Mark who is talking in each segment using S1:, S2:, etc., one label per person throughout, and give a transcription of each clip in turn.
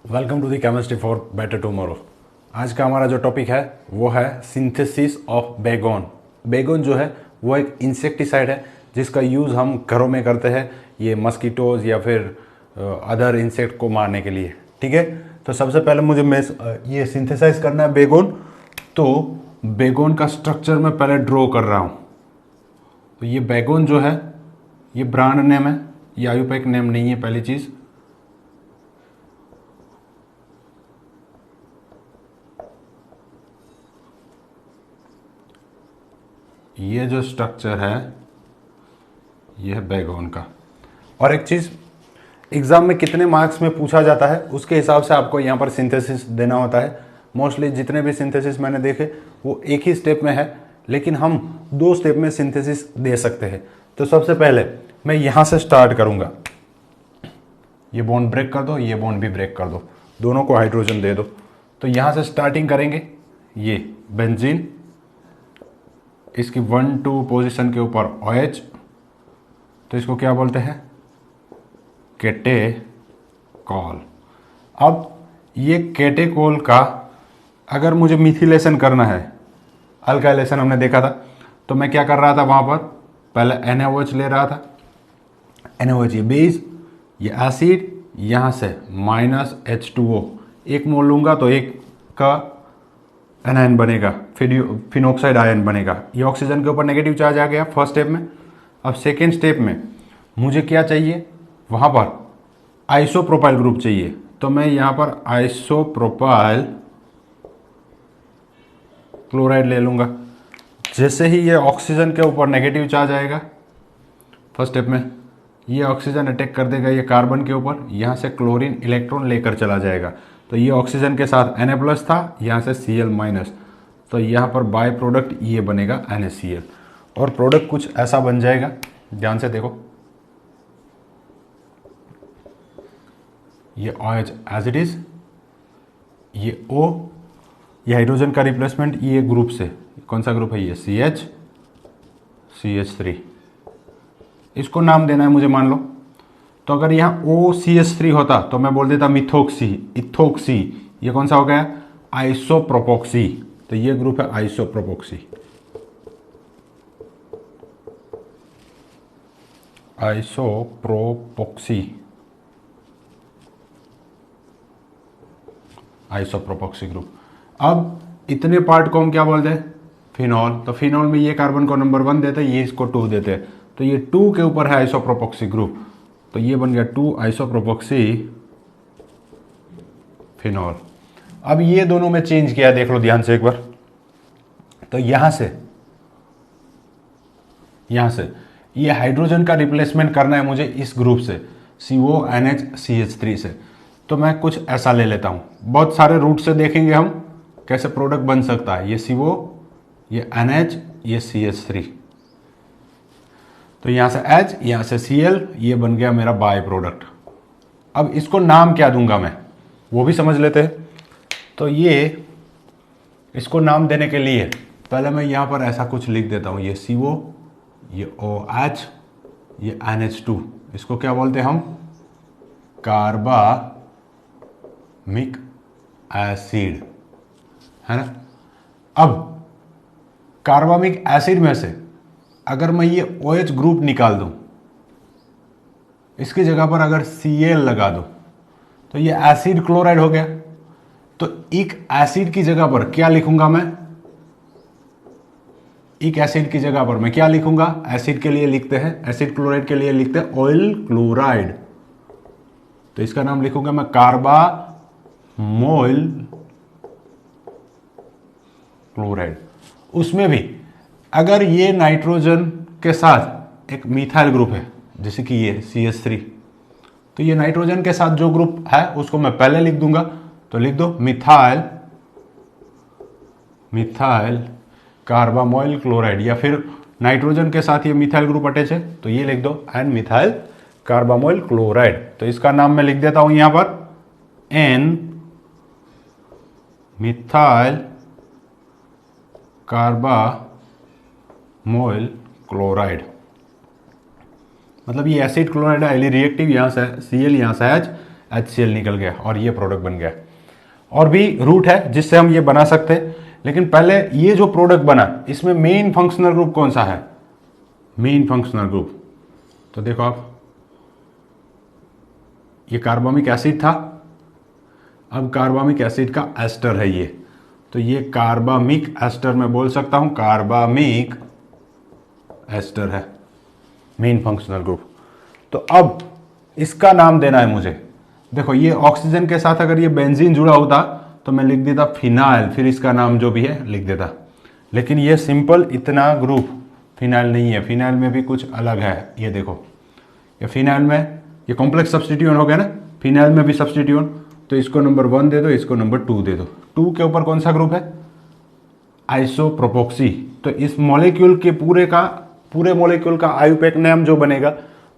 S1: Welcome to the chemistry for better tomorrow. आज का हमारा जो टॉपिक है वो है सिंथेसिस ऑफ बेगोन। बेगोन जो है वो एक इंसेक्टिसाइड है जिसका यूज़ हम घरों में करते हैं, ये मस्कीटोज या फिर अदर इंसेक्ट को मारने के लिए। ठीक है, तो सबसे पहले मुझे ये सिंथेसाइज करना है बेगोन। तो बेगोन का स्ट्रक्चर मैं पहले ड्रॉ कर रहा हूँ। तो ये बेगोन जो है ये ब्रांड नेम है, ये आयुर्वेदिक नेम नहीं है। पहली चीज़, ये जो स्ट्रक्चर है ये है बेगोन का। और एक चीज़, एग्ज़ाम में कितने मार्क्स में पूछा जाता है उसके हिसाब से आपको यहाँ पर सिंथेसिस देना होता है। मोस्टली जितने भी सिंथेसिस मैंने देखे वो एक ही स्टेप में है, लेकिन हम 2 स्टेप में सिंथेसिस दे सकते हैं। तो सबसे पहले मैं यहाँ से स्टार्ट करूँगा। ये बॉन्ड ब्रेक कर दो, ये बॉन्ड भी ब्रेक कर दो, दोनों को हाइड्रोजन दे दो। तो यहाँ से स्टार्टिंग करेंगे। ये बेंजीन, इसकी 1-2 पोजीशन के ऊपर OH, तो इसको क्या बोलते हैं, केटेकॉल। अब ये केटेकॉल का अगर मुझे मिथिलेशन करना है, अल्काइलेशन हमने देखा था, तो मैं क्या कर रहा था वहाँ पर, पहले NaOH ले रहा था। NaOH ये बेस, ये एसिड, यहाँ से -H2O, 1 मोल लूँगा तो एक का एनायन बनेगा, फिनोक्साइड आयन बनेगा। ये ऑक्सीजन के ऊपर नेगेटिव चार्ज आ गया फर्स्ट स्टेप में। अब सेकेंड स्टेप में मुझे क्या चाहिए, वहाँ पर आइसोप्रोपाइल ग्रुप चाहिए। तो मैं यहाँ पर आइसोप्रोपाइल क्लोराइड ले लूँगा। जैसे ही ये ऑक्सीजन के ऊपर नेगेटिव चार्ज आएगा फर्स्ट स्टेप में, ये ऑक्सीजन अटैक कर देगा ये कार्बन के ऊपर, यहाँ से क्लोरीन इलेक्ट्रॉन लेकर चला जाएगा। तो ये ऑक्सीजन के साथ Na+ था, यहाँ से Cl-, तो यहाँ पर बाय प्रोडक्ट ये बनेगा NaCl। और प्रोडक्ट कुछ ऐसा बन जाएगा, ध्यान से देखो, ये OH एज इट इज, ये O, ये हाइड्रोजन का रिप्लेसमेंट ये ग्रुप से, कौन सा ग्रुप है ये, CH3। इसको नाम देना है मुझे, मान लो। तो अगर यहाँ OCH3 होता तो मैं बोल देता मिथोक्सी, इथोक्सी। ये कौन सा हो गया, आइसोप्रोपोक्सी। तो ये ग्रुप है आइसोप्रोपोक्सी। आइसोप्रोपोक्सी, आइसोप्रोपोक्सी ग्रुप। अब इतने पार्ट को हम क्या बोलते हैं, फिनॉल। तो फिनॉल में ये कार्बन को नंबर 1 देते हैं, ये इसको 2 देते हैं। तो ये 2 के ऊपर है आइसोप्रोपोक्सी ग्रुप, तो ये बन गया 2 आइसोप्रोपोक्सी फिनॉल। अब ये दोनों में चेंज किया, देख लो ध्यान से एक बार। तो यहां से ये हाइड्रोजन का रिप्लेसमेंट करना है मुझे इस ग्रुप से, CONH-CH3 से। तो मैं कुछ ऐसा ले लेता हूं, बहुत सारे रूट से देखेंगे हम कैसे प्रोडक्ट बन सकता है। ये CO, ये NH, ये CH3। तो यहां से H, यहां से Cl, ये बन गया मेरा बाय प्रोडक्ट। अब इसको नाम क्या दूंगा मैं, वो भी समझ लेते हैं। तो ये इसको नाम देने के लिए पहले मैं यहां पर ऐसा कुछ लिख देता हूं, ये CO, ये OH, ये NH2। इसको क्या बोलते हैं हम, कार्बामिक एसिड, है ना। अब कार्बामिक एसिड में से अगर मैं ये OH ग्रुप निकाल दूं, इसकी जगह पर अगर Cl लगा दूं, तो ये एसिड क्लोराइड हो गया। तो एक एसिड की जगह पर क्या लिखूंगा मैं, एक एसिड की जगह पर मैं क्या लिखूंगा, एसिड के लिए लिखते हैं, एसिड क्लोराइड के लिए लिखते हैं ऑयल क्लोराइड। तो इसका नाम लिखूंगा मैं कार्बामोइल क्लोराइड। उसमें भी अगर ये नाइट्रोजन के साथ एक मिथाइल ग्रुप है, जैसे कि ये CH3, तो ये नाइट्रोजन के साथ जो ग्रुप है उसको मैं पहले लिख दूंगा। तो लिख दो मिथाइल कार्बामोइल क्लोराइड, या फिर नाइट्रोजन के साथ ये मिथाइल ग्रुप अटैच है तो ये लिख दो एन मिथाइल कार्बामोइल क्लोराइड। तो इसका नाम मैं लिख देता हूं यहां पर N मिथाइल कार्बामोइल क्लोराइड। मतलब ये एसिड क्लोराइड हाईली रिएक्टिव, यहाँ से Cl, यहाँ से H, HCl निकल गया और ये प्रोडक्ट बन गया। और भी रूट है जिससे हम ये बना सकते हैं, लेकिन पहले ये जो प्रोडक्ट बना इसमें मेन फंक्शनल ग्रुप कौन सा है, मेन फंक्शनल ग्रुप। तो देखो आप, ये कार्बामिक एसिड था, अब कार्बामिक एसिड का एस्टर है ये, तो ये कार्बामिक एस्टर मैं बोल सकता हूं, कार्बामिक एस्टर है मेन फंक्शनल ग्रुप। तो अब इसका नाम देना है मुझे। देखो ये ऑक्सीजन के साथ अगर ये बेंजीन जुड़ा होता तो मैं लिख देता फिनाइल, फिर इसका नाम जो भी है लिख देता, लेकिन ये सिंपल इतना ग्रुप फिनाइल नहीं है, फिनाइल में भी कुछ अलग है। ये देखो, ये फिनाइल में ये कॉम्प्लेक्स सब्स्टिट्यूएंट हो गया ना, फिनाइल में भी सब्स्टिट्यूएंट, तो इसको नंबर 1 दे दो, इसको नंबर 2 दे दो। 2 के ऊपर कौन सा ग्रुप है, आइसोप्रोपोक्सी। तो इस मॉलिक्यूल के पूरे मॉलिक्यूल का आयुपेक नाम जो बनेगा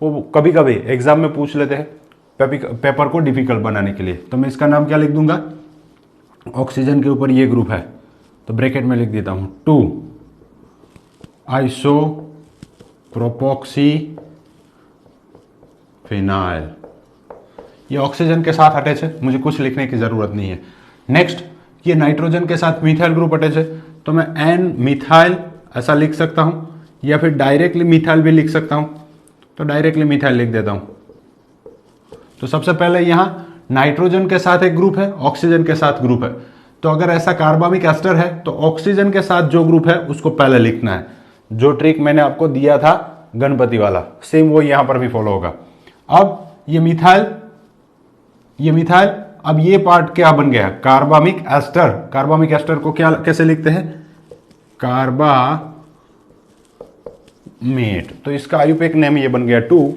S1: वो कभी कभी एग्जाम में पूछ लेते हैं पेपर को डिफिकल्ट बनाने के लिए। तो मैं इसका नाम क्या लिख दूंगा, ऑक्सीजन के ऊपर ये ग्रुप है तो ब्रैकेट में लिख देता हूं 2 आइसोप्रोपोक्सी फिनाइल। ये ऑक्सीजन के साथ अटैच है, मुझे कुछ लिखने की जरूरत नहीं है। नेक्स्ट, ये नाइट्रोजन के साथ मिथाइल ग्रुप अटैच है, तो मैं एन मिथाइल ऐसा लिख सकता हूं, या फिर डायरेक्टली मिथाइल भी लिख सकता हूं, तो डायरेक्टली मिथाइल लिख देता हूं। तो सबसे पहले यहां नाइट्रोजन के साथ एक ग्रुप है, ऑक्सीजन के साथ ग्रुप है, तो अगर ऐसा कार्बामिक एस्टर है तो ऑक्सीजन के साथ जो ग्रुप है उसको पहले लिखना है। जो ट्रिक मैंने आपको दिया था गणपति वाला, सेम वो यहां पर भी फॉलो होगा। अब ये मिथाइल, अब ये पार्ट क्या बन गया, कार्बामिक एस्टर। कार्बामिक एस्टर को क्या कैसे लिखते हैं, कार्बामेट। तो इसका आयुपेक नेम ये बन गया 2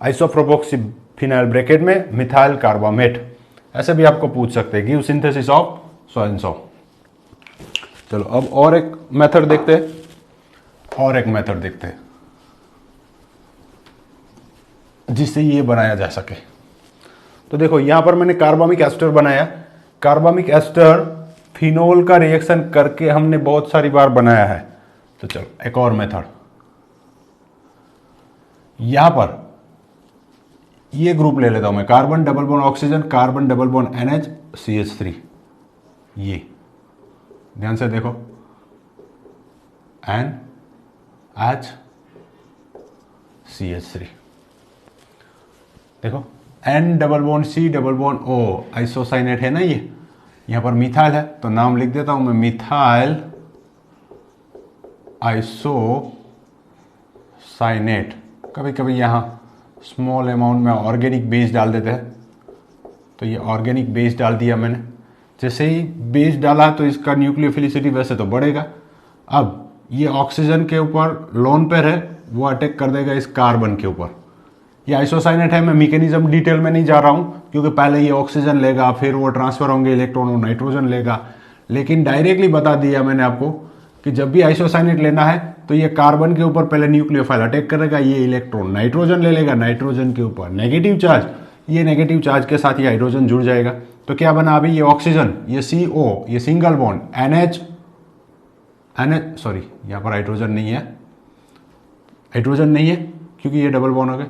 S1: आइसोप्रोपोक्सी फिनाइल, ब्रैकेट में मिथाइल कार्बामेट। ऐसे भी आपको पूछ सकते हैं, give synthesis of so and so. चलो अब और एक मेथड देखते हैं, जिससे ये बनाया जा सके। तो देखो यहां पर मैंने कार्बामिक एस्टर बनाया। कार्बामिक एस्टर फिनोल का रिएक्शन करके हमने बहुत सारी बार बनाया है। तो चलो एक और मेथड, यहां पर ये ग्रुप ले लेता हूं मैं, carbon double bond oxygen, carbon double bond NH CH3। ये ध्यान से देखो, NH CH3, देखो N double bond C double bond O, isocyanate है ना ये, यहां पर मिथाइल है तो नाम लिख देता हूं मैं मिथाइल आइसोसाइनेट। कभी कभी यहां स्मॉल अमाउंट में ऑर्गेनिक बेस डाल देते हैं, तो ये ऑर्गेनिक बेस डाल दिया मैंने। जैसे ही बेस डाला तो इसका न्यूक्लियोफिलिसिटी वैसे तो बढ़ेगा। अब ये ऑक्सीजन के ऊपर लोन पेयर है, वो अटैक कर देगा इस कार्बन के ऊपर। ये आइसोसाइनेट है, मैं मैकेनिज्म डिटेल में नहीं जा रहा हूं, क्योंकि पहले ये ऑक्सीजन लेगा, फिर वो ट्रांसफर होंगे इलेक्ट्रॉन, वो नाइट्रोजन लेगा। लेकिन डायरेक्टली बता दिया मैंने आपको कि जब भी आइसोसाइनेट लेना है तो ये कार्बन के ऊपर पहले न्यूक्लियोफाइल अटैक करेगा, ये इलेक्ट्रॉन नाइट्रोजन ले लेगा, नाइट्रोजन के ऊपर नेगेटिव चार्ज, ये नेगेटिव चार्ज के साथ ये हाइड्रोजन जुड़ जाएगा। तो क्या बना अभी, ये ऑक्सीजन, ये CO, ये सिंगल बॉन्ड NH सॉरी यहां पर हाइड्रोजन नहीं है क्योंकि ये डबल बॉन्ड हो गया।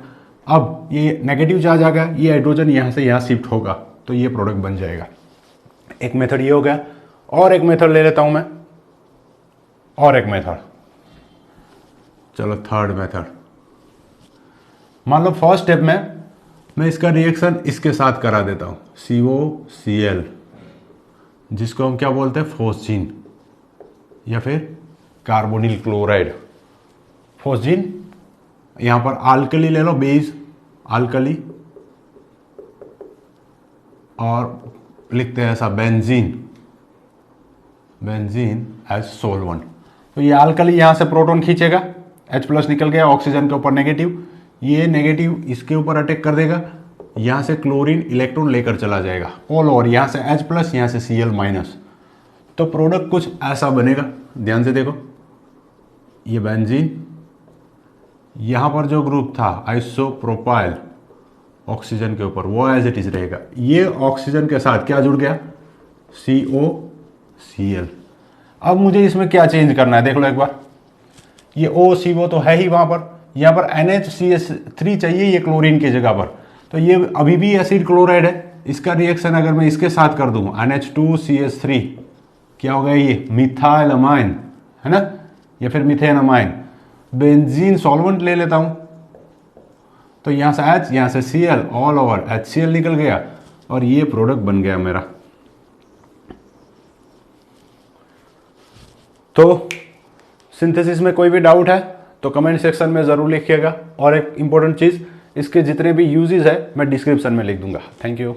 S1: अब ये नेगेटिव चार्ज आ गया, ये हाइड्रोजन यहां से यहां शिफ्ट होगा, तो ये प्रोडक्ट बन जाएगा। एक मेथड ये हो गया, और एक मेथड ले लेता हूं मैं, और एक मेथड। चलो थर्ड मेथड, मान लो फर्स्ट स्टेप में मैं इसका रिएक्शन इसके साथ करा देता हूं, COCl, जिसको हम क्या बोलते हैं, फोस्जीन, या फिर कार्बोनिल क्लोराइड। फोस्जीन, यहां पर आल्कली ले लो, बेस आल्कली, और लिखते हैं ऐसा बेंजीन एज सोलवेंट। तो ये आल्कली यहां से प्रोटॉन खींचेगा, H+ निकल गया, ऑक्सीजन के ऊपर नेगेटिव, ये नेगेटिव इसके ऊपर अटैक कर देगा, यहां से क्लोरीन इलेक्ट्रॉन लेकर चला जाएगा ऑल ओवर, यहां से H+, यहां से Cl-। तो प्रोडक्ट कुछ ऐसा बनेगा, ध्यान से देखो, ये बेंजीन, यहां पर जो ग्रुप था आइसोप्रोपाइल ऑक्सीजन के ऊपर, वो एज इट इज रहेगा। ये ऑक्सीजन के साथ क्या जुड़ गया, COCl। अब मुझे इसमें क्या चेंज करना है, देख लो एक बार, ये OCO तो है ही वहां पर, यहां पर NHCH3 चाहिए ये क्लोरीन की जगह पर, तो ये अभी भी एसिड क्लोराइड है, इसका रिएक्शन अगर मैं इसके साथ कर दूं NH2CH3, क्या होगा ये मिथाइलमाइन, है ना, या फिर मिथेनमाइन। बेंजीन सॉल्वेंट ले लेता हूं, तो यहां से H, यहां से Cl, ऑल ओवर HCl निकल गया और ये प्रोडक्ट बन गया मेरा। तो सिंथेसिस में कोई भी डाउट है तो कमेंट सेक्शन में ज़रूर लिखिएगा। और एक इंपॉर्टेंट चीज़, इसके जितने भी यूजेस है मैं डिस्क्रिप्शन में लिख दूंगा। Thank you.